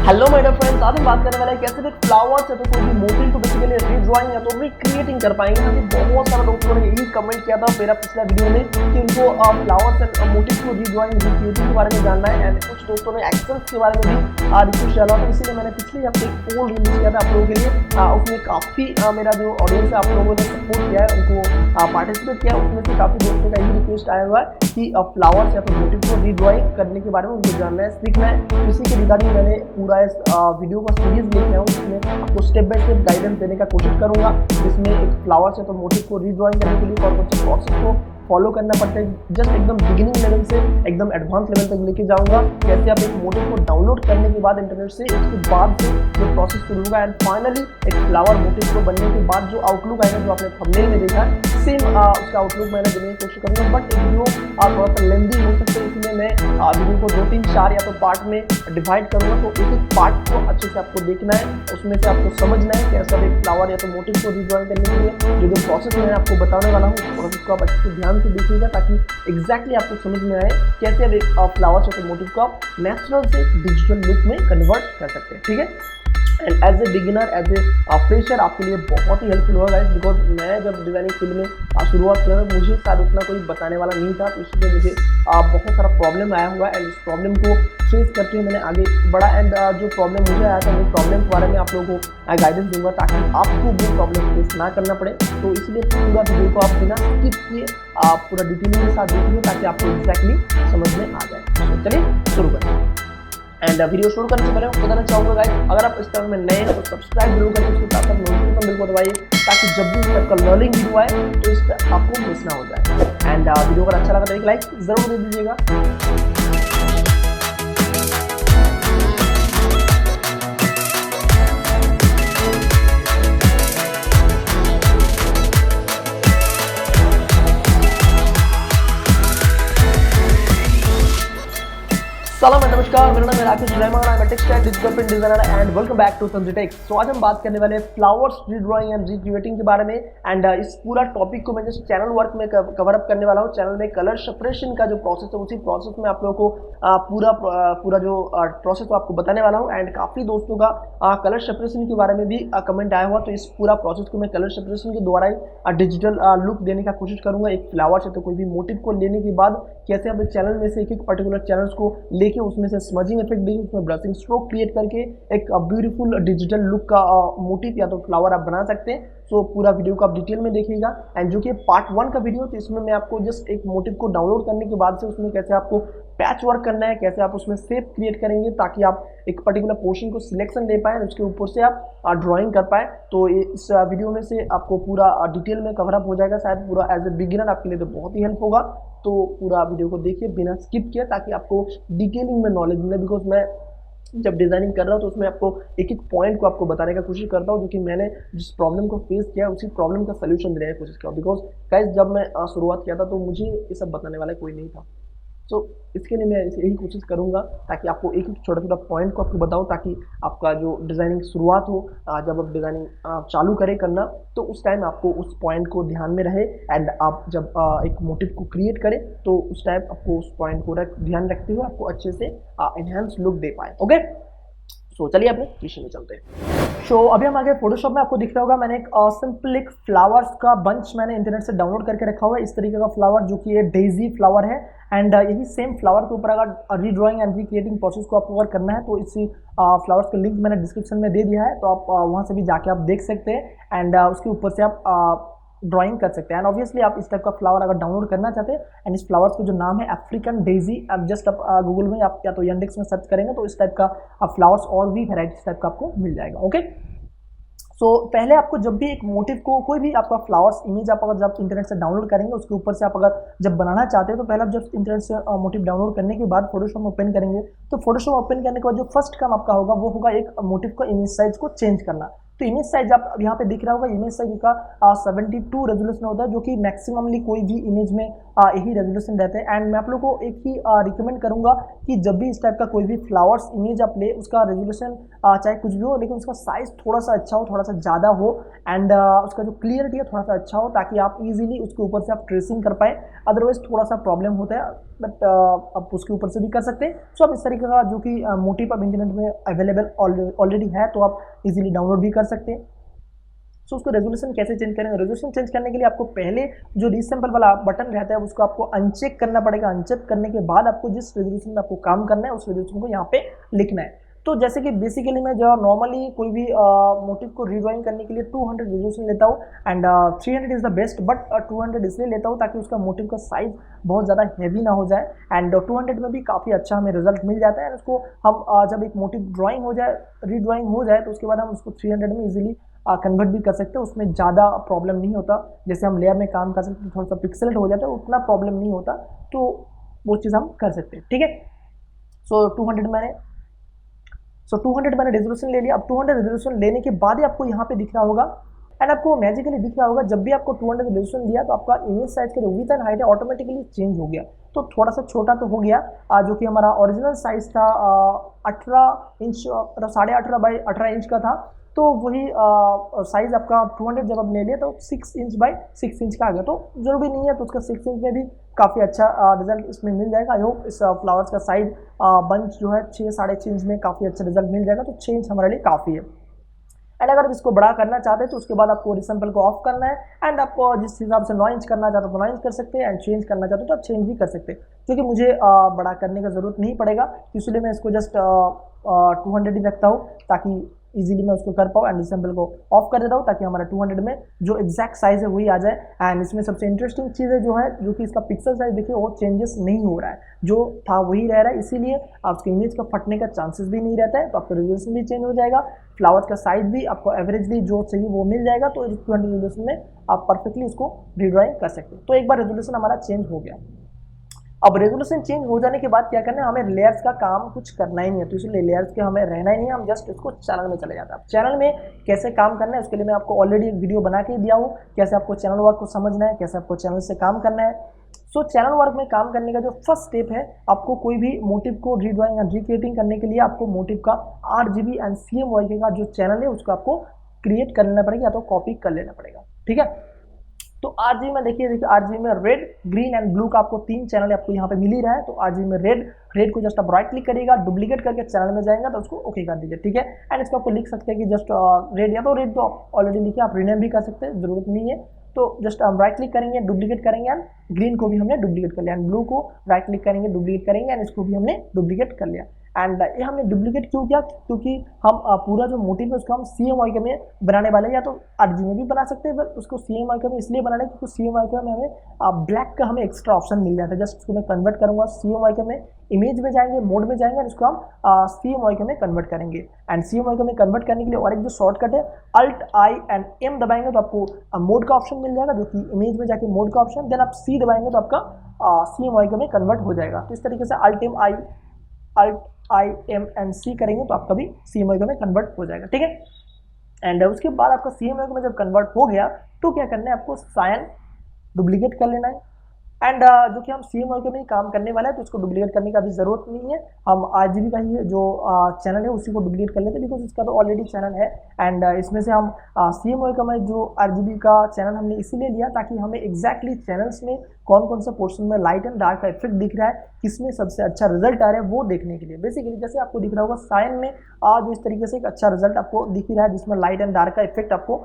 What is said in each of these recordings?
Hello my dear friends, आज हम बात करने वाले हैं कैसे एक फ्लावर्स या तो कोई भी मोटिव को बेसिकली रीड्राइंग या तो रिक्रिएटिंग कर पाएंगे। अभी बहुत सारे दोस्तों ने यही कमेंट किया था मेरा पिछला वीडियो में कि उनको फ्लावर्स एंड मोटिव को रीड्राइंग रिक्रिएटिंग के बारे में जानना है एंड कुछ दोस्तों ने एक्सेंस के बारे में भी रिक्वेस्ट किया था, तो इसीलिए मैंने पिछले हफ्ते एक पोल रिलीज किया था आप लोगों के लिए। उसमें काफ़ी मेरा जो ऑडियंस है आप लोगों ने सपोर्ट किया है, उनको पार्टिसिपेट किया। उसमें से काफ़ी दोस्तों का यही रिक्वेस्ट आया हुआ है कि फ्लावर्स या तो मोटिव को रीड्राइंग करने के बारे में उनको जानना है, सीखना है। इसी के रिगार्डिंग मैंने पूरा इस वीडियो का सीरीज लेके आऊँ जिसमें आपको स्टेप बाय स्टेप गाइडेंस देने का कोशिश करूंगा, जिसमें एक फ्लावर्स या तो मोटिव को रीड्राइंग करने के लिए कौन कौन से प्रोसेस को फॉलो करना पड़ता है, जस्ट एकदम बिगिनिंग लेवल से एकदम एडवांस लेवल तक लेके जाऊंगा। कैसे आप एक मोटिव को डाउनलोड करने के बाद इंटरनेट से, उसके बाद से जो प्रोसेस शुरू होगा एंड फाइनली एक फ्लावर मोटिव को बनने के बाद जो आउटलुक आएगा, जो आपने थंबनेल में देखा सेम उसका आउटलुक मैंने देने की कोशिश करूंगा। बट वीडियो थोड़ा सा लेंदी हो सकते हैं, इसलिए मैं वीडियो को 2, 3, 4 या तो पार्ट में डिवाइड करूंगा। तो एक एक पार्ट को अच्छे से आपको देखना है, उसमें से आपको समझना है कैसा एक फ्लावर या तो मोटिव को रीड्राइंग करने के लिए जो प्रोसेस मैं आपको बताने वाला हूँ, प्रोसेस को आप अच्छे से ध्यान से देखिएगा ताकि एग्जैक्टली आपको समझ में आए कैसे आप फ्लावर्स या तो मोटिव को आप नेचुरल से डिजिटल लुक में कन्वर्ट कर सकते हैं। ठीक है, and as a beginner, as a fresher आपके लिए बहुत ही हेल्पफुल होगा गाइस, बिकॉज मैं जब डिजाइनिंग फील्ड में शुरुआत किया था मुझे शायद उतना कोई बताने वाला नहीं था, तो इसलिए मुझे बहुत सारा प्रॉब्लम आया हुआ है एंड इस प्रॉब्लम को फेस करते हुए मैंने आगे बढ़ा। एंड जो प्रॉब्लम मुझे आया था वो प्रॉब्लम के बारे में आप लोगों को गाइडेंस दूंगा ताकि आपको वो प्रॉब्लम फेस ना करना पड़े। तो इसलिए पूरा वीडियो को आप बिना स्किप किए आप पूरा डिटेलिंग के साथ देखिए ताकि आपको एग्जैक्टली समझ में आ जाए। तो चलिए शुरू करते हैं। एंड वीडियो शुरू करने से पहले मैं बताना चाहूँगा गाइस, अगर आप इस तरह में नए हैं तो सब्सक्राइब जरूर करें, उसके साथ साथ नोटिफिकेशन बिल को दबाइए ताकि जब भी इस टाइप का लर्निंग वीडियो आए तो इस आपको मिस ना हो जाए। एंड वीडियो अगर अच्छा लगा तो एक लाइक जरूर दे दीजिएगा। सलाम नमस्कार, मेरा नाम है Rakesh Rahman, I am textile digital print designer and welcome back to Sanji Tex. तो आज हम बात करने वाले हैं फ्लावर्स रीड्राइंग एंड रिक्रिएटिंग के बारे में। एंड इस पूरा टॉपिक को मैं जस्ट चैनल वर्क में कवर अप करने वाला हूँ। चैनल में कलर सेपरेशन का जो प्रोसेस है उसी प्रोसेस में आप लोगों को पूरा जो प्रोसेस को आपको बताने वाला हूँ। एंड काफ़ी दोस्तों का कलर सेपरेशन के बारे में भी कमेंट आया हुआ, तो इस पूरा प्रोसेस को मैं कलर सेपरेशन के द्वारा ही डिजिटल लुक देने का कोशिश करूँगा। एक फ्लावर्स है तो कोई भी मोटिव को लेने के बाद कैसे आप चैनल में से एक पर्टिकुलर चैनल्स को लेके उसमें से स्मजिंग इफेक्ट देंगे, उसमें ब्रशिंग स्ट्रोक क्रिएट करके एक ब्यूटीफुल डिजिटल लुक का मोटिव या तो फ्लावर आप बना सकते हैं। सो पूरा वीडियो को आप डिटेल में देखिएगा। एंड जो कि पार्ट 1 का वीडियो, तो इसमें मैं आपको जस्ट एक मोटिव को डाउनलोड करने के बाद से उसमें कैसे आपको पैच वर्क करना है, कैसे आप उसमें शेप क्रिएट करेंगे ताकि आप एक पर्टिकुलर पोर्शन को सिलेक्शन दे पाए, उसके ऊपर से आप ड्राइंग कर पाए। तो इस वीडियो में से आपको पूरा डिटेल में कवर अप हो जाएगा, शायद पूरा एज ए बिगिनर आपके लिए तो बहुत ही हेल्प होगा। तो पूरा वीडियो को देखिए बिना स्किप किए ताकि आपको डिटेलिंग में नॉलेज मिले, बिकॉज मैं जब डिजाइनिंग कर रहा हूँ तो उसमें आपको एक एक पॉइंट को आपको बताने का कोशिश करता हूँ जो कि मैंने जिस प्रॉब्लम को फेस किया उसी प्रॉब्लम का सलूशन देने की कोशिश किया। बिकॉज गाइस जब मैं शुरुआत किया था तो मुझे ये सब बताने वाला कोई नहीं था। सो इसके लिए मैं यही कोशिश करूंगा ताकि आपको एक एक छोटा छोटा पॉइंट को आपको बताऊं ताकि आपका जो डिज़ाइनिंग शुरुआत हो, जब आप डिज़ाइनिंग चालू करें करना तो उस टाइम आपको उस पॉइंट को ध्यान में रहे। एंड आप जब एक मोटिव को क्रिएट करें तो उस टाइम आपको उस पॉइंट को ध्यान रखते हुए आपको अच्छे से एनहांस लुक दे पाए। ओके, सो चलिए अपने विषय में चलते हैं। सो अभी हम आगे फोटोशॉप में आपको दिख रहा होगा मैंने एक सिंपल एक फ्लावर्स का बंच मैंने इंटरनेट से डाउनलोड करके रखा हुआ है, इस तरीके का फ्लावर जो कि ये डेजी फ्लावर है। एंड यही सेम फ्लावर के ऊपर अगर रीड्राइंग एंड रिक्रिएटिंग प्रोसेस को आपको अगर करना है तो इसी फ्लावर्स का लिंक मैंने डिस्क्रिप्शन में दे दिया है, तो आप वहाँ से भी जाके आप देख सकते हैं एंड उसके ऊपर से आप ड्राइंग कर सकते हैं। एंड ऑब्वियसली आप इस टाइप का फ्लावर अगर डाउनलोड करना चाहते हैं एंड इस फ्लावर्स का जो नाम है अफ्रीकन डेजी, आप जस्ट आप गूगल में आप या तो यांडेक्स में सर्च करेंगे तो इस टाइप का फ्लावर्स और भी वेराइटीज टाइप का आपको मिल जाएगा। ओके, सो पहले आपको जब भी एक मोटिव को कोई भी आपका फ्लावर्स इमेज आप अगर जब इंटरनेट से डाउनलोड करेंगे उसके ऊपर से आप अगर जब बनाना चाहते हैं तो पहले आप जब इंटरनेट से मोटिव डाउनलोड करने के बाद फोटोशॉप ओपन करेंगे तो फोटोशॉप ओपन करने के बाद जो फर्स्ट काम आपका होगा वो होगा एक मोटिव का इमेज साइज को चेंज करना। तो इमेज साइज आप यहाँ पे दिख रहा होगा, इमेज साइज का 72 रेजोल्यूशन होता है जो कि मैक्सिममली कोई भी इमेज में यही रेजोल्यूशन रहते हैं। एंड मैं आप लोगों को एक ही रिकमेंड करूंगा कि जब भी इस टाइप का कोई भी फ्लावर्स इमेज आप ले, उसका रेजोल्यूशन चाहे कुछ भी हो, लेकिन उसका साइज थोड़ा सा अच्छा हो, थोड़ा सा ज़्यादा हो, एंड उसका जो क्लियरिटी है थोड़ा सा अच्छा हो, ताकि आप इजीली उसके ऊपर से आप ट्रेसिंग कर पाए। अदरवाइज थोड़ा सा प्रॉब्लम होता है, बट आप उसके ऊपर से भी कर सकते हैं। सो आप इस तरीके का जो कि मोटिव अब इंटरनेट में अवेलेबल ऑलरेडी है, तो आप इजीली डाउनलोड भी कर सकते हैं। सो उसको रेजोल्यूशन कैसे चेंज करेंगे? रेजोल्यूशन चेंज करने के लिए आपको पहले जो रीसैंपल वाला बटन रहता है उसको आपको अनचेक करना पड़ेगा। अनचेक करने के बाद आपको जिस रेजोल्यूशन में आपको काम करना है उस रेजोल्यूशन को यहाँ पे लिखना है। तो जैसे कि बेसिकली मैं जो नॉर्मली कोई भी मोटिव को रीड्राइंग करने के लिए 200 रेजोल्यूशन लेता हूँ, and 300 is the best, but 200 इसलिए लेता हूँ ताकि उसका मोटिव का साइज बहुत ज़्यादा हैवी ना हो जाए, एंड 200 में भी काफ़ी अच्छा हमें रिजल्ट मिल जाता है। उसको हम जब एक मोटिव ड्राइंग हो जाए, रीड्राइंग हो जाए, तो उसके बाद हम उसको 300 में इजीली कन्वर्ट भी कर सकते हैं। उसमें ज़्यादा प्रॉब्लम नहीं होता। जैसे हम लेयर में काम कर सकते हैं, थोड़ा सा पिक्सेलेट हो जाता है, उतना प्रॉब्लम नहीं होता, तो वो चीज़ हम कर सकते हैं। ठीक है, सो 200 मैंने रेजोल्यूशन ले लिया। अब 200 रेजोल्यूशन लेने के बाद ही आपको यहाँ पे दिख रहा होगा, एंड आपको मैजिकली दिख रहा होगा, जब भी आपको 200 रेजोल्यूशन दिया तो आपका इमेज साइज का जो विड्थ एंड हाइट है ऑटोमेटिकली चेंज हो गया। तो थोड़ा सा छोटा तो हो गया, जो कि हमारा ओरिजिनल साइज था 18 इंच, 18.5 बाई 18 इंच का था, तो वही साइज आपका 200 जब आप ले लिया तो 6 इंच बाई 6 इंच का आ गया। तो जरूरी नहीं है, तो उसका 6 इंच में भी काफ़ी अच्छा रिजल्ट इसमें मिल जाएगा। आई होप इस फ्लावर्स का साइज बंच जो है 6 साढ़े 6 इंच में काफ़ी अच्छा रिजल्ट मिल जाएगा। तो 6 इंच हमारे लिए काफ़ी है। एंड अगर आप इसको बड़ा करना चाहते हैं तो उसके बाद आपको रिसैंपल को ऑफ करना है, एंड आप जिस हिसाब से 9 इंच करना चाहते हो तो 9 इंच कर सकते हैं, एंड चेंज करना चाहते हो तो आप चेंज भी कर सकते हैं, क्योंकि मुझे बड़ा करने का ज़रूरत नहीं पड़ेगा, इसलिए मैं इसको जस्ट 200 ही रखता हूँ ताकि इजीली मैं उसको कर पाऊँ। एंड रिसैंपल को ऑफ कर देता हूँ ताकि हमारा 200 में जो एग्जैक्ट साइज है वही आ जाए। एंड इसमें सबसे इंटरेस्टिंग चीज़ है जो कि इसका पिक्सल साइज देखिए वो चेंजेस नहीं हो रहा है, जो था वही रह रहा है, इसीलिए आपके इमेज का फटने का चांसेस भी नहीं रहता है। तो आपका रेजोल्यूशन भी चेंज हो जाएगा, फ्लावर का साइज भी आपको एवरेजली जो चाहिए वो मिल जाएगा। तो 200 रेजोल्यूशन में आप परफेक्टली उसको रीड्राइंग कर सकते हैं। तो एक बार रेजोल्यूशन हमारा चेंज हो गया। अब रेजोल्यूशन चेंज हो जाने के बाद क्या करना है, हमें लेयर्स का काम कुछ करना ही नहीं है, तो इसलिए लेयर्स के हमें रहना ही नहीं है, हम जस्ट इसको चैनल में चले जाते हैं। अब चैनल में कैसे काम करना है उसके लिए मैं आपको ऑलरेडी एक वीडियो बना के दिया हूँ, कैसे आपको चैनल वर्क को समझना है, कैसे आपको चैनल से काम करना है। सो चैनल वर्क में काम करने का जो फर्स्ट स्टेप है, आपको कोई भी मोटिव को रीड्राइंग एंड रिक्रिएटिंग करने के लिए आपको मोटिव का RGB एंड CMYK का जो चैनल है उसको आपको क्रिएट कर लेना पड़ेगा या तो कॉपी कर लेना पड़ेगा। ठीक है, तो RGB में देखिए RGB में रेड, ग्रीन एंड ब्लू का आपको 3 चैनल आपको यहाँ पे मिल ही रहा है। तो RGB में रेड को जस्ट आप राइट क्लिक करिएगा, डुप्लीकेट करके चैनल में जाएगा तो उसको ओके कर दीजिए। ठीक है, एंड इसको आपको लिख सकते हैं कि जस्ट रेड, या तो रेड तो आप ऑलरेडी लिखे, आप रीनेम भी कर सकते हैं, जरूरत नहीं है। तो जस्ट हम राइट क्लिक करेंगे, डुप्लीकेट करेंगे, एंड ग्रीन को भी हमने डुप्लीकेट कर लिया, एंड ब्लू को राइट क्लिक करेंगे, डुप्लीकेट करेंगे, एंड इसको भी हमने डुप्लीकेट कर लिया। एंड ये हमने डुप्लीकेट क्यों किया, क्योंकि हम पूरा जो मोटिव है उसको हम CMYK में बनाने वाले हैं, या तो RGB में भी बना सकते हैं, बट उसको CMYK में इसलिए बनाना है क्योंकि CMYK में हमें ब्लैक का हमें एक्स्ट्रा ऑप्शन मिल जाता है। जस्ट इसको मैं कन्वर्ट करूँगा CMYK में, इमेज में जाएंगे, मोड में जाएंगे, और इसको हम CMYK में कन्वर्ट करेंगे। एंड CMYK में कन्वर्ट करने के लिए और एक जो शॉर्टकट है, Alt-I एंड M दबाएंगे तो आपको मोड का ऑप्शन मिल जाएगा, जो कि इमेज में जाके मोड का ऑप्शन, देन आप C दबाएंगे तो आपका CMYK में कन्वर्ट हो जाएगा। तो इस तरीके से Alt-I एंड C करेंगे तो आपका भी CMYK में कन्वर्ट हो जाएगा। ठीक है, एंड उसके बाद आपका CMYK में जब कन्वर्ट हो गया तो क्या करना है, आपको सायन डुप्लीकेट कर लेना है। एंड जो कि हम CMYK में ही काम करने वाला है, तो इसको डुप्लीकेट करने का भी ज़रूरत नहीं है, हम RGB का ही जो चैनल है उसी को डुप्लीकेट कर लेते हैं, बिकॉज इसका तो ऑलरेडी चैनल है। एंड इसमें से हम CMYK में जो RGB का चैनल हमने इसीलिए लिया ताकि हमें एग्जैक्टली चैनल्स में कौन कौन सा पोर्शन में लाइट एंड डार्क का इफेक्ट दिख रहा है, किसमें सबसे अच्छा रिजल्ट आ रहा है वो देखने के लिए। बेसिकली जैसे आपको दिख रहा होगा साइन में आज इस तरीके से एक अच्छा रिजल्ट आपको दिख ही रहा है, जिसमें लाइट एंड डार्क का इफेक्ट आपको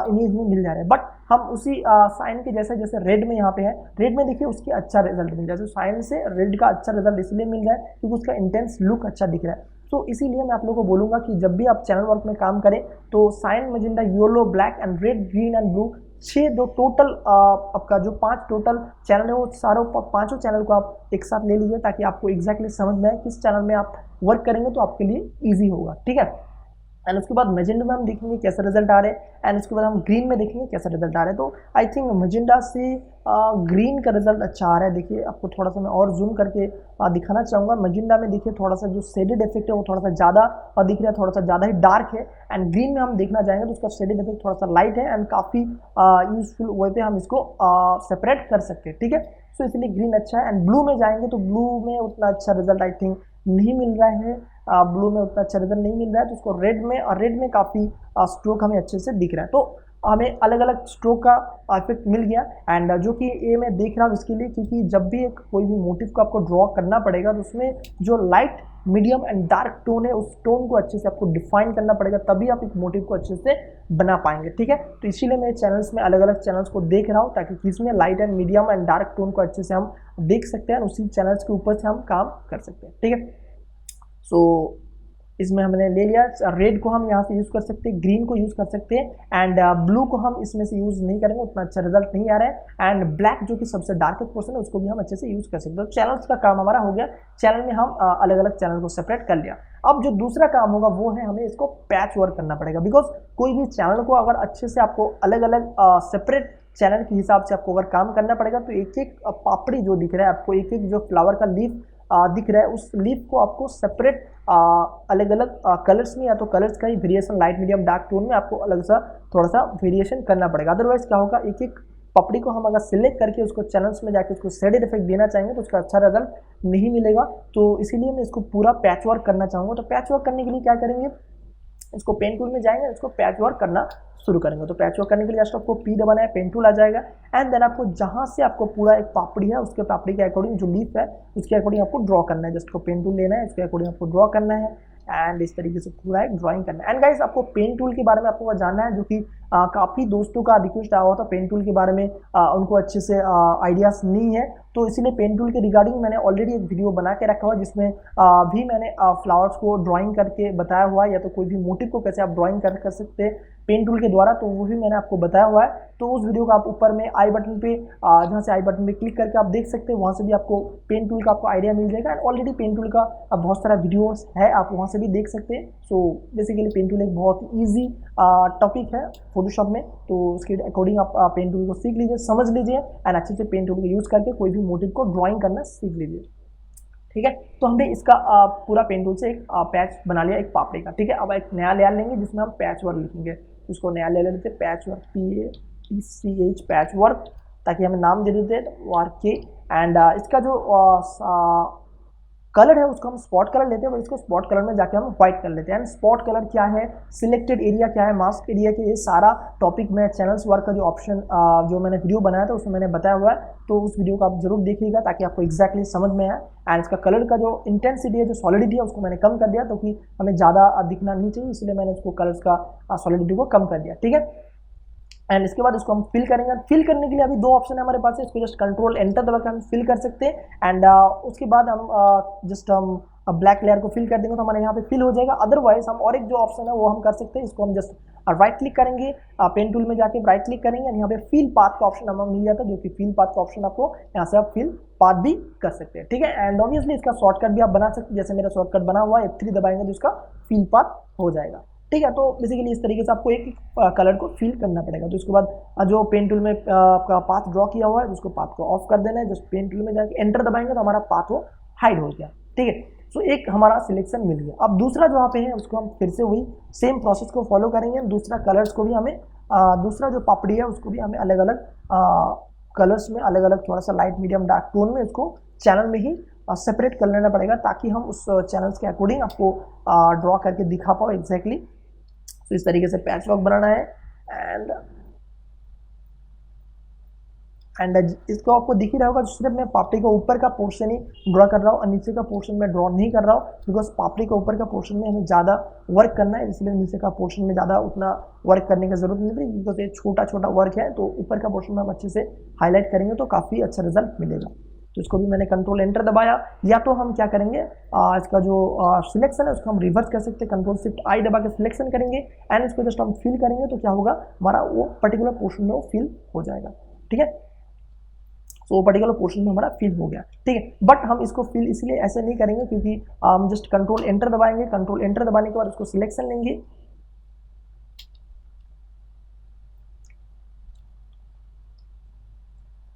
इमेज में मिल जा रहा है। बट हम उसी साइन के जैसे जैसे रेड में यहाँ पे है, रेड में देखिए उसकी अच्छा रिजल्ट मिल जाए। साइन से रेड का अच्छा रिजल्ट इसलिए मिल रहा है क्योंकि उसका इंटेंस लुक अच्छा दिख रहा है। तो इसीलिए मैं आप लोगों को बोलूँगा कि जब भी आप चैनल वर्क में काम करें तो cyan, magenta, yellow, black and red, green and blue 6 जो टोटल आपका जो 5 टोटल चैनल है वो सारों 5 चैनल को आप एक साथ ले लीजिए ताकि आपको एग्जैक्टली समझ में आए किस चैनल में आप वर्क करेंगे तो आपके लिए ईजी होगा। ठीक है, एंड उसके बाद मैजेंडा में हम देखेंगे कैसा रिजल्ट आ रहे हैं, एंड उसके बाद हम ग्रीन में देखेंगे कैसा रिजल्ट आ रहा है। तो आई थिंक मैजेंडा से ग्रीन का रिजल्ट अच्छा आ रहा है। देखिए आपको थोड़ा सा मैं और जूम करके दिखाना चाहूँगा। मैजेंडा में देखिए थोड़ा सा जो शेडेड इफेक्ट है वो थोड़ा सा ज़्यादा दिख रहा है, थोड़ा सा ज़्यादा ही डार्क है। एंड ग्रीन में हम देखना चाहेंगे तो उसका शेडेड इफेक्ट थोड़ा सा लाइट है एंड काफ़ी यूजफुल वे पे हम इसको सेपरेट कर सकते हैं, ठीक है। सो इसलिए ग्रीन अच्छा है। एंड ब्लू में जाएंगे तो ब्लू में उतना अच्छा रिजल्ट आई थिंक नहीं मिल रहा है, ब्लू में उतना अच्छा रिजल्ट नहीं मिल रहा है। तो उसको रेड में, और रेड में काफ़ी स्ट्रोक हमें अच्छे से दिख रहा है। तो हमें अलग अलग स्ट्रोक का इफेक्ट मिल गया। एंड जो कि ये मैं देख रहा हूँ इसके लिए, क्योंकि जब भी एक कोई भी मोटिव को आपको ड्रॉ करना पड़ेगा तो उसमें जो light, medium and dark tone है उस टोन को अच्छे से आपको डिफाइन करना पड़ेगा, तभी आप एक मोटिव को अच्छे से बना पाएंगे, ठीक है। तो इसीलिए मैं चैनल्स में अलग अलग चैनल्स को देख रहा हूँ ताकि किसमें light and medium and dark tone को अच्छे से हम देख सकते हैं, उसी चैनल्स के ऊपर से हम काम कर सकते हैं, ठीक है। सो इसमें हमने ले लिया। रेड को हम यहाँ से यूज़ कर सकते हैं, ग्रीन को यूज़ कर सकते हैं, एंड ब्लू को हम इसमें से यूज़ नहीं करेंगे, उतना अच्छा रिजल्ट नहीं आ रहा है। एंड ब्लैक जो कि सबसे डार्केस्ट पोर्शन है उसको भी हम अच्छे से यूज़ कर सकते हैं। तो चैनल्स का काम हमारा हो गया। चैनल में हम अलग अलग चैनल को सेपरेट कर लिया। अब जो दूसरा काम होगा वो है हमें इसको पैच वर्क करना पड़ेगा, बिकॉज कोई भी चैनल को अगर अच्छे से आपको अलग अलग सेपरेट चैनल के हिसाब से आपको अगर काम करना पड़ेगा तो एक एक पापड़ी जो दिख रहा है आपको, एक एक जो फ्लावर का लीफ दिख रहा है उस लीफ को आपको सेपरेट अलग अलग कलर्स में, या तो कलर्स का ही variation light medium dark tone में आपको अलग सा थोड़ा सा वेरिएशन करना पड़ेगा। अदरवाइज क्या होगा, एक एक पपड़ी को हम अगर सिलेक्ट करके उसको चैनल्स में जाके उसको शेडेड इफेक्ट देना चाहेंगे तो उसका अच्छा रिजल्ट नहीं मिलेगा। तो इसीलिए मैं इसको पूरा पैच वर्क करना चाहूँगा। तो पैच वर्क करने के लिए क्या करेंगे, इसको पेन टूल में जाएंगे, इसको पैच वर्क करना शुरू करेंगे। तो पैच वर्क करने के लिए जस्ट आपको पी दबाना है, पेन टूल आ जाएगा। एंड देन आपको जहाँ से आपको पूरा एक पापड़ी है उसके पापड़ी के अकॉर्डिंग जो लीफ है उसके अकॉर्डिंग आपको ड्रॉ करना है। जस्ट को पेन टूल लेना है, इसके अकॉर्डिंग आपको ड्रॉ करना है एंड इस तरीके से पूरा एक ड्राइंग करना है। एंड गाइस आपको पेन टूल के बारे में आपको जानना है, जो कि काफ़ी दोस्तों का रिक्वेस्ट आया हुआ था पेन टूल के बारे में, उनको अच्छे से आइडियाज़ नहीं है। तो इसीलिए पेन टूल के रिगार्डिंग मैंने ऑलरेडी एक वीडियो बना के रखा हुआ है जिसमें भी मैंने फ्लावर्स को ड्राइंग करके बताया हुआ है, या तो कोई भी मोटिव को कैसे आप ड्राइंग कर सकते हैं पेन टूल के द्वारा, तो वो भी मैंने आपको बताया हुआ है। तो उस वीडियो का आप ऊपर में आई बटन पे जहाँ से आई बटन पे क्लिक करके आप देख सकते हैं, वहाँ से भी आपको पेन टूल का आपको आइडिया मिल जाएगा। एंड ऑलरेडी पेन टूल का बहुत सारा वीडियोस है, आप वहाँ से भी देख सकते हैं। सो बेसिकली पेन टूल एक बहुत ईजी टॉपिक है फोटोशॉप में, तो उसके अकॉर्डिंग आप पेन टूल को सीख लीजिए, समझ लीजिए एंड अच्छे से पेन टूल को यूज़ करके कोई भी मोटिव को ड्राइंग करना सीख लीजिए, ठीक है। तो हमने इसका पूरा पेन टूल से एक पैच बना लिया एक पापड़ी का, ठीक है। अब एक नया लेयर लेंगे जिसमें हम पैच वर्क लिखेंगे, उसको नया ले लेते हैं patch work, PATCH patch work, ताकि हमें नाम दे देते हैं वर्क के। एंड इसका जो कलर है उसको हम स्पॉट कलर लेते हैं, और इसको स्पॉट कलर में जाके हम व्हाइट कर लेते हैं। एंड स्पॉट कलर क्या है, सिलेक्टेड एरिया क्या है, मास्क एरिया के, ये सारा टॉपिक में चैनल्स वर्क का जो ऑप्शन जो मैंने वीडियो बनाया था उसमें मैंने बताया हुआ है। तो उस वीडियो को आप जरूर देखिएगा ताकि आपको एक्जैक्टली समझ में आए। एंड इसका कलर का जो इंटेंसिटी है, जो सॉलिडिटी है, उसको मैंने कम कर दिया, तो कि हमें ज़्यादा दिखना नहीं चाहिए, इसलिए मैंने उसको कलर्स का सॉलिडिटी को कम कर दिया, ठीक है। एंड इसके बाद इसको हम फिल करेंगे। फिल करने के लिए अभी दो ऑप्शन है हमारे पास, इसको जस्ट कंट्रोल एंटर दबा के हम फिल कर सकते हैं। एंड उसके बाद हम जस्ट हम ब्लैक लेयर को फिल कर देंगे तो हमारे यहाँ पे फिल हो जाएगा। अदरवाइज हम और एक जो ऑप्शन है वो हम कर सकते हैं, इसको हम जस्ट राइट क्लिक करेंगे, पेन टूल में जाके राइट क्लिक करेंगे, यहाँ पे फिल पाथ का ऑप्शन हमें मिल जाता है, जो कि फिल पाथ का ऑप्शन आपको यहाँ से आप फिल पाथ भी कर सकते हैं, ठीक है। एंड ऑब्वियसली इसका शॉर्टकट भी आप बना सकते हैं, जैसे मेरा शॉर्टकट बना हुआ है, F3 दबाएंगे तो इसका फिल पाथ हो जाएगा, ठीक है। तो बेसिकली इस तरीके से आपको एक कलर को फिल करना पड़ेगा। तो इसके बाद जो पेन टूल में आपका पाथ ड्रॉ किया हुआ है उसको पाथ को ऑफ कर देना है, जस्ट पेन टूल में जाके एंटर दबाएंगे तो हमारा पाथ वो हाइड हो गया, ठीक है। सो एक हमारा सिलेक्शन मिल गया। अब दूसरा जो यहाँ पे है उसको हम फिर से वही सेम प्रोसेस को फॉलो करेंगे। दूसरा कलर्स को भी हमें दूसरा जो पापड़ी है उसको भी हमें अलग अलग कलर्स में, अलग अलग थोड़ा सा लाइट मीडियम डार्क टोन में उसको चैनल में ही सेपरेट कर लेना पड़ेगा, ताकि हम उस चैनल्स के अकॉर्डिंग आपको ड्रॉ करके दिखा पाओ एग्जैक्टली। तो इस तरीके से पैच वर्क बनाना है। एंड इसको आपको दिख ही रहा होगा, सिर्फ मैं पापड़ी का ऊपर का पोर्शन ही ड्रॉ कर रहा हूँ और नीचे का पोर्शन में ड्रॉ नहीं कर रहा हूँ, बिकॉज पापड़ी का ऊपर का पोर्शन में हमें ज़्यादा वर्क करना है, इसलिए नीचे का पोर्शन में ज़्यादा उतना वर्क करने की जरूरत नहीं पड़ेगी, बिकॉज ये छोटा छोटा वर्क है। तो ऊपर का पोर्शन में हम अच्छे से हाईलाइट करेंगे तो काफ़ी अच्छा रिजल्ट मिलेगा। तो इसको भी मैंने कंट्रोल एंटर दबाया, या तो हम क्या करेंगे, इसका जो सिलेक्शन है उसको हम रिवर्स कर सकते हैं, कंट्रोल शिफ्ट आई दबा के सिलेक्शन करेंगे एंड इसको जस्ट हम फिल करेंगे तो क्या होगा, हमारा वो पर्टिकुलर पोर्शन में वो फिल हो जाएगा, ठीक है। तो वो पर्टिकुलर पोर्शन में हमारा फिल हो गया, ठीक है। बट हम इसको फिल इसलिए ऐसे नहीं करेंगे क्योंकि हम जस्ट कंट्रोल एंटर दबाएंगे, कंट्रोल एंटर दबाने के बाद उसको सिलेक्शन लेंगे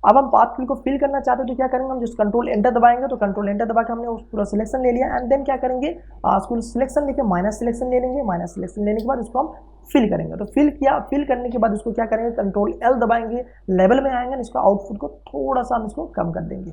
अब हम पाथ फिल को फिल करना चाहते हैं तो क्या करेंगे, हम जिस कंट्रोल एंटर दबाएंगे तो कंट्रोल एंटर दबा के हमने उस पूरा सिलेक्शन ले लिया एंड देन क्या करेंगे, उसको सिलेक्शन लेके माइनस सिलेक्शन ले लेंगे, माइनस सिलेक्शन लेने के बाद उसको हम फिल करेंगे। तो फिल किया, फिल करने के बाद उसको क्या करेंगे, कंट्रोल एल दबाएंगे, लेवल में आएंगे, इसको आउटपुट को थोड़ा सा हम इसको कम कर देंगे।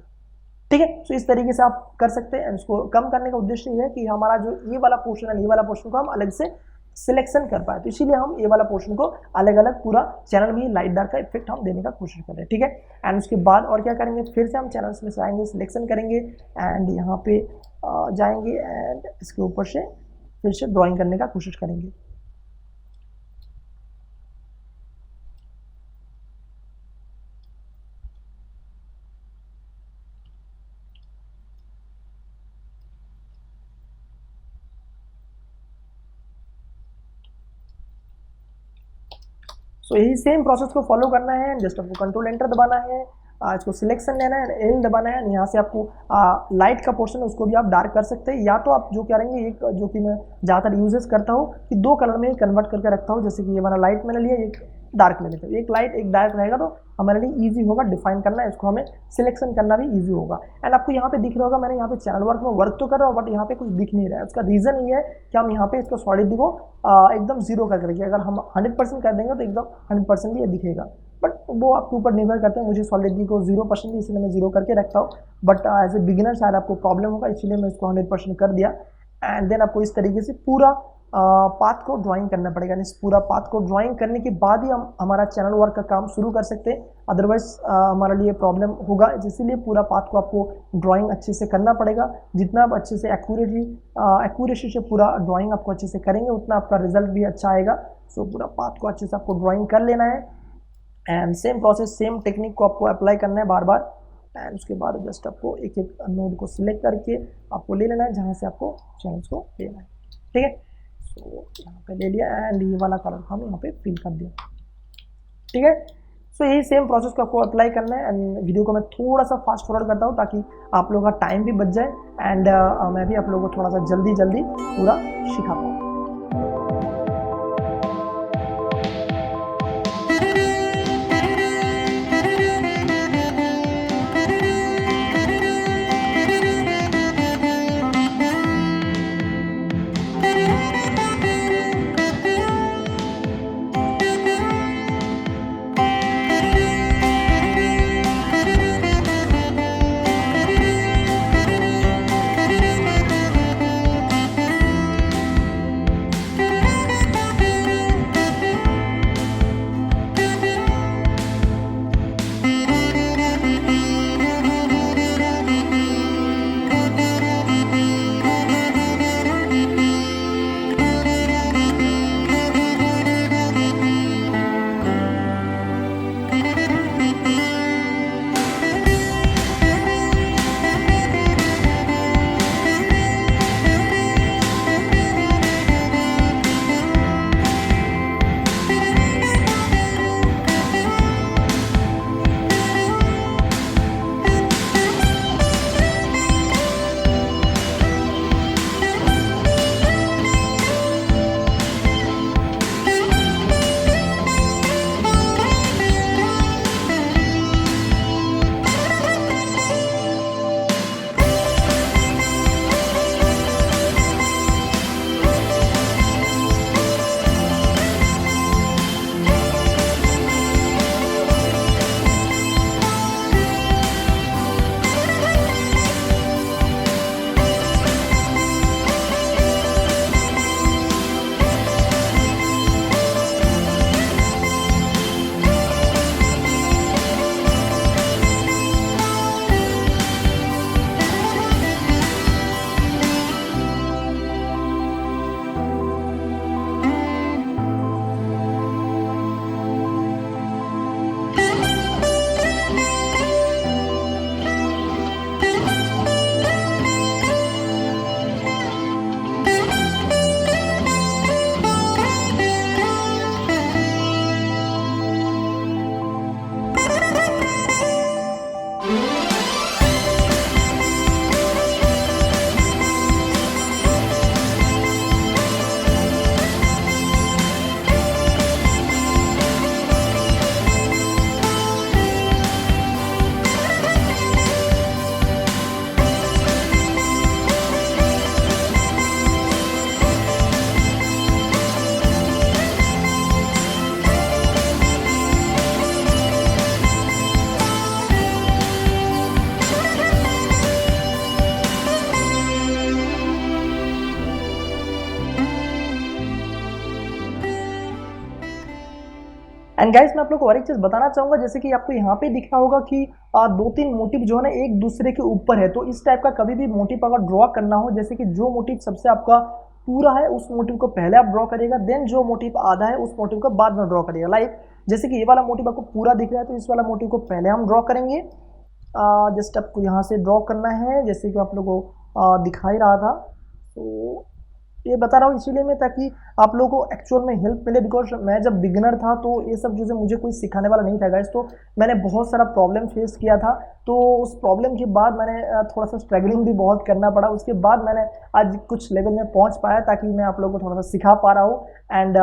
ठीक है, तो इस तरीके से आप कर सकते हैं। इसको कम करने का उद्देश्य ये है कि हमारा जो ये वाला पोर्शन है, ये वाला पोर्शन को हम अलग से सिलेक्शन कर पाए, तो इसीलिए हम ये वाला पोर्शन को अलग अलग पूरा चैनल में लाइट डार्क का इफेक्ट हम देने का कोशिश कर रहे हैं। ठीक है, एंड उसके बाद और क्या करेंगे, फिर से हम चैनल्स में से आएंगे, सिलेक्शन करेंगे एंड यहाँ पे जाएंगे एंड इसके ऊपर से फिर से ड्राइंग करने का कोशिश करेंगे। सो यही सेम प्रोसेस को फॉलो करना है, जस्ट आपको कंट्रोल एंटर दबाना है, इसको सिलेक्शन लेना है, एल दबाना है, यहाँ से आपको लाइट का पोर्शन है उसको भी आप डार्क कर सकते हैं, या तो आप जो करेंगे, एक जो कि मैं ज़्यादातर यूजेस करता हूँ कि दो कलर में कन्वर्ट करके रखता हूँ, जैसे कि ये वाला लाइट मैंने लिया, एक डार्क ले लेते हैं, एक लाइट एक डार्क रहेगा तो हमारे लिए इजी होगा डिफाइन करना, इसको हमें सिलेक्शन करना भी इजी होगा। एंड आपको यहाँ पे दिख रहा होगा, मैंने यहाँ पे चैनल वर्क में वर्क तो कर रहा हूँ बट यहाँ पे कुछ दिख नहीं रहा है। उसका रीज़न ये है कि हम यहाँ पे इसको सॉलिडिटी को एकदम जीरो कर करके, अगर हम 100% कर देंगे तो एकदम 100% ये दिखेगा, बट वो आपके ऊपर निर्भर करते हैं। मुझे सॉलिडिटी को 0% इसलिए मैं 0 करके रखता हूँ, बट एज ए बिगिनर शायद आपको प्रॉब्लम होगा, इसलिए मैं इसको 100% कर दिया। एंड देन आपको इस तरीके से पूरा पाथ को ड्राइंग करना पड़ेगा। इस पूरा पाथ को ड्राइंग करने के बाद ही हम हमारा चैनल वर्क का काम शुरू कर सकते हैं, अदरवाइज हमारे लिए प्रॉब्लम होगा। इसीलिए पूरा पाथ को आपको ड्राइंग अच्छे से करना पड़ेगा। जितना आप अच्छे से एक्यूरेसी से पूरा ड्राइंग आपको अच्छे से करेंगे उतना आपका रिजल्ट भी अच्छा आएगा। सो पूरा पाथ को अच्छे से आपको ड्राइंग कर लेना है and same process same technique को आपको अप्लाई करना है बार बार। एंड उसके बाद जस्ट आपको एक एक नोड को सिलेक्ट करके आपको ले लेना है जहाँ से आपको चैनल्स को लेना है। ठीक है, सो यहाँ पे ले लिया एंड ये वाला कलर हम यहाँ पे फिल कर दिया। ठीक है, सो यही सेम प्रोसेस को आपको अप्लाई करना है। एंड वीडियो को मैं थोड़ा सा फास्ट फॉरवर्ड करता हूँ ताकि आप लोगों का टाइम भी बच जाए एंड मैं भी आप लोगों को थोड़ा सा जल्दी जल्दी पूरा सिखा पाऊँ। एंड गाइस मैं आप लोग को और एक चीज़ बताना चाहूँगा, जैसे कि आपको यहाँ पे दिख रहा होगा कि 2-3 मोटिव जो है ना एक दूसरे के ऊपर है। तो इस टाइप का कभी भी मोटिव अगर ड्रॉ करना हो, जैसे कि जो मोटिव सबसे आपका पूरा है उस मोटिव को पहले आप ड्रॉ करिएगा, देन जो मोटिव आधा है उस मोटिव को बाद में ड्रॉ करिएगा। लाइक जैसे कि ये वाला मोटिव आपको पूरा दिख रहा है तो इस वाला मोटिव को पहले हम ड्रॉ करेंगे। जस्ट आपको यहाँ से ड्रॉ करना है, जैसे कि आप लोगों को दिखाई रहा था। तो ये बता रहा हूँ इसीलिए मैं, ताकि आप लोगों को एक्चुअल में हेल्प मिले, बिकॉज मैं जब बिगनर था तो ये सब चीज़ें मुझे कोई सिखाने वाला नहीं था गाइस। तो मैंने बहुत सारा प्रॉब्लम फेस किया था। तो उस प्रॉब्लम के बाद मैंने थोड़ा सा स्ट्रगलिंग भी बहुत करना पड़ा। उसके बाद मैंने आज कुछ लेवल में पहुंच पाया, ताकि मैं आप लोगों को थोड़ा सा सिखा पा रहा हूँ एंड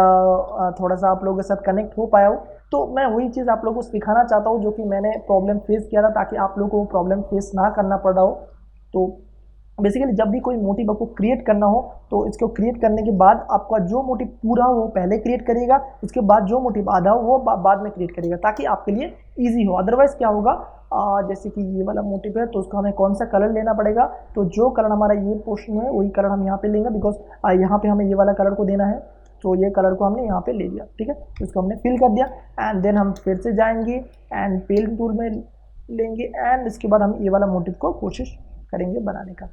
थोड़ा सा आप लोगों के साथ कनेक्ट हो पाया हूँ। तो मैं वही चीज़ आप लोगों को सिखाना चाहता हूँ जो कि मैंने प्रॉब्लम फेस किया था, ताकि आप लोगों को प्रॉब्लम फेस ना करना पड़ रहा हो। तो बेसिकली जब भी कोई मोटिव आपको क्रिएट करना हो तो इसको क्रिएट करने के बाद आपका जो मोटिव पूरा हो वो पहले क्रिएट करिएगा, उसके बाद जो मोटिव आधा हो वो बाद में क्रिएट करिएगा, ताकि आपके लिए इजी हो। अदरवाइज क्या होगा, जैसे कि ये वाला मोटिव है तो उसका हमें कौन सा कलर लेना पड़ेगा, तो जो कलर हमारा ये पोर्शन है वही कलर हम यहाँ पे लेंगे, बिकॉज यहाँ पे हमें ये वाला कलर को देना है। तो ये कलर को हमने यहाँ पे ले लिया, ठीक है, तो इसको हमने फिल कर दिया। एंड देन हम फिर से जाएंगे एंड पेंट टूल में लेंगे एंड इसके बाद हम ये वाला मोटिव को कोशिश करेंगे बनाने का।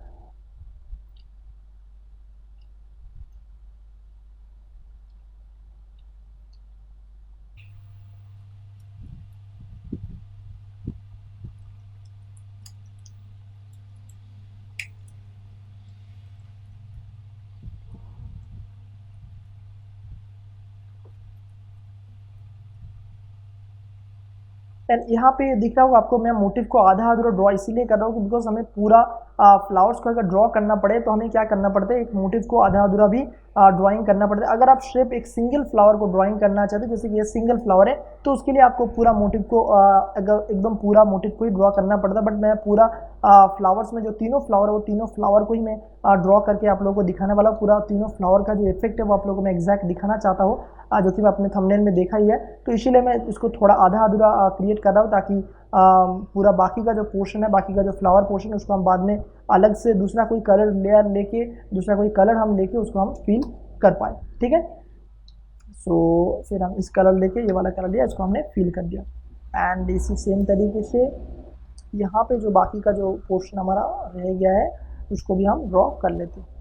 एंड यहाँ पे दिख रहा होगा आपको, मैं मोटिव को आधा अधूरा ड्रॉ इसीलिए कर रहा हूँ बिकॉज हमें पूरा फ्लावर्स को अगर ड्रॉ करना पड़े तो हमें क्या करना पड़ता है, एक मोटिव को आधा अधूरा भी ड्राइंग करना पड़ता है। अगर आप सिर्फ एक सिंगल फ्लावर को ड्राइंग करना चाहते हैं, जैसे कि ये सिंगल फ्लावर है, तो उसके लिए आपको पूरा मोटिव को अगर एकदम पूरा मोटिव को ही ड्रॉ करना पड़ता है। बट मैं पूरा फ्लावर्स में जो तीनों फ्लावर है वो तीनों फ्लावर को ही मैं ड्रॉ करके आप लोगों को दिखाने वाला हूँ। पूरा तीनों फ्लावर का जो इफेक्ट है वो आप लोगों को मैं एग्जैक्ट दिखाना चाहता हूँ, जो कि मैं अपने थंबनेल में देखा ही है। तो इसीलिए मैं इसको थोड़ा आधा अधूरा क्रिएट कर रहा हूँ, ताकि पूरा बाकी का जो पोर्शन है, बाकी का जो फ्लावर पोर्शन है, उसको हम बाद में अलग से दूसरा कोई कलर लेयर लेके, दूसरा कोई कलर हम लेके उसको हम फिल कर पाए, ठीक है। सो फिर हम इस कलर लेके, ये वाला कलर लिया, इसको हमने फिल कर दिया। एंड इसी सेम तरीके से यहाँ पे जो बाकी का जो पोर्शन हमारा रह गया है उसको भी हम ड्रॉ कर लेते हैं।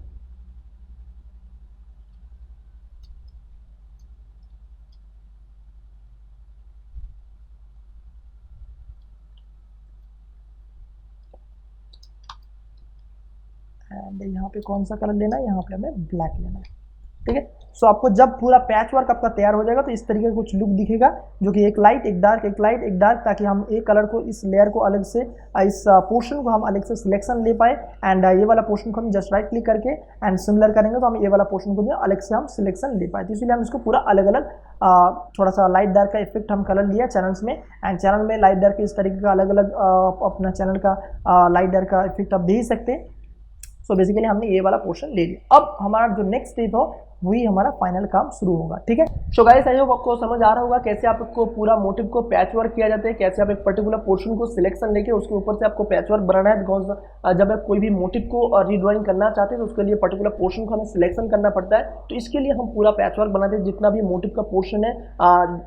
एंड यहाँ पे कौन सा कलर लेना है, यहाँ पे हमें ब्लैक लेना है, ठीक है। सो आपको जब पूरा पैच वर्क आपका तैयार हो जाएगा तो इस तरीके का कुछ लुक दिखेगा, जो कि एक लाइट एक डार्क एक लाइट एक डार्क, ताकि हम एक कलर को, इस लेयर को अलग से, इस पोर्शन को हम अलग से सिलेक्शन ले पाए। एंड ये वाला पोर्शन को हम जस्ट राइट क्लिक करके एंड सिमिलर करेंगे तो हम ये वाला पोर्शन को भी अलग से हम सिलेक्शन ले पाए। तो इसलिए हम इसको पूरा अलग अलग थोड़ा सा लाइट डार्क का इफेक्ट हम कलर लिया चैनल्स में। एंड चैनल में लाइट डार्क इस तरीके का अलग अलग अपना चैनल का लाइट डार्क का इफेक्ट आप दे ही सकते हैं। सो बेसिकली हमने ये वाला पोर्शन ले लिया। अब हमारा जो नेक्स्ट स्टेप हो वही हमारा फाइनल काम शुरू होगा, ठीक है। सो गाइस आई होप आपको समझ आ रहा होगा कैसे आपको पूरा मोटिव को पैच वर्क किया जाता है, कैसे आप एक पर्टिकुलर पोर्शन को सिलेक्शन लेके उसके ऊपर से आपको पैच वर्क बनाना है। बिकॉज जब आप कोई भी मोटिव को रीड्राइंग करना चाहते हैं तो उसके लिए पर्टिकुलर पोर्शन को हमें सिलेक्शन करना पड़ता है। तो इसके लिए हम पूरा पैच वर्क बनाते हैं, जितना भी मोटिव का पोर्शन है,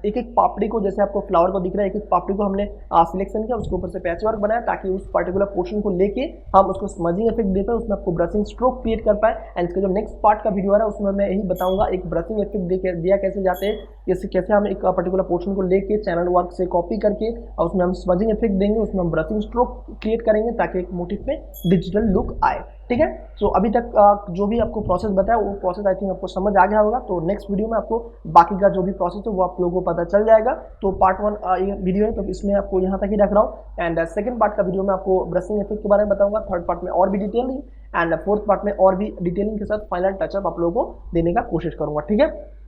एक एक पापड़ी को, जैसे आपको फ्लावर को दिख रहा है, एक एक पापड़ी को हमने सिलेक्शन किया, उसके ऊपर से पैच वर्क बनाया, ताकि उस पर्टिकुलर पोर्शन को लेके हम उसको स्मजिंग इफेक्ट देते हैं, उसमें आपको ब्रशिंग स्ट्रोक क्रिएट कर पाए। एंड इसका जो नेक्स्ट पार्ट का वीडियो आ रहा है उसमें मैं यही बताऊंगा एक ब्रशिंग इफेक्ट दिया कैसे जाते हैं, कैसे हम एक पर्टिकुलर पोर्शन को लेके चैनल वर्क से कॉपी करके और उसमें हम स्मजिंग इफेक्ट देंगे, उसमें हम ब्रशिंग स्ट्रोक क्रिएट करेंगे, ताकि एक मोटिव में डिजिटल लुक आए, ठीक है। सो अभी तक जो भी आपको प्रोसेस बताया वो प्रोसेस आई थिंक आपको समझ आ गया होगा। तो नेक्स्ट वीडियो में आपको बाकी का जो भी प्रोसेस है वो आप लोगों को पता चल जाएगा। तो पार्ट 1 ये वीडियो है तो इसमें आपको यहाँ तक ही रख रहा हूँ। एंड सेकंड पार्ट का वीडियो में आपको ब्रशिंग इफेक्ट के बारे में बताऊंगा, थर्ड पार्ट में और भी डिटेलिंग, एंड फोर्थ पार्ट में और भी डिटेलिंग के साथ फाइनल टचअप आप लोगों को देने का कोशिश करूंगा, ठीक है।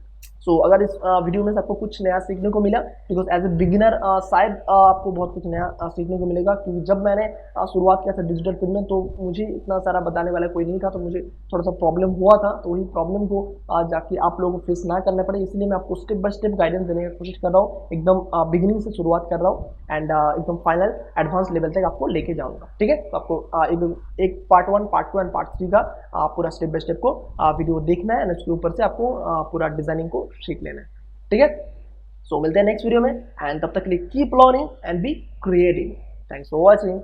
सो अगर इस वीडियो में से आपको कुछ नया सीखने को मिला, बिकॉज एज ए बिगिनर शायद आपको बहुत कुछ नया सीखने को मिलेगा, क्योंकि जब मैंने शुरुआत किया था डिजिटल फिल्म में तो मुझे इतना सारा बताने वाला कोई नहीं था, तो मुझे थोड़ा सा प्रॉब्लम हुआ था। तो वही प्रॉब्लम को जाके आप लोगों को फेस ना करना पड़े, इसलिए मैं आपको स्टेप बाय स्टेप गाइडेंस देने की कोशिश कर रहा हूँ। एकदम बिगिनिंग से शुरुआत कर रहा हूँ एंड एकदम फाइनल एडवांस लेवल तक आपको लेके जाऊँगा, ठीक है। तो आपको एक पार्ट 1, पार्ट 2 एंड पार्ट 3 का पूरा स्टेप बाय स्टेप को वीडियो देखना है एंड उसके ऊपर से आपको पूरा डिजाइनिंग को सीख लेना है, ठीक है। सो मिलते हैं नेक्स्ट वीडियो में, एंड तब तक के लिए keep learning and be creative. Thanks for watching.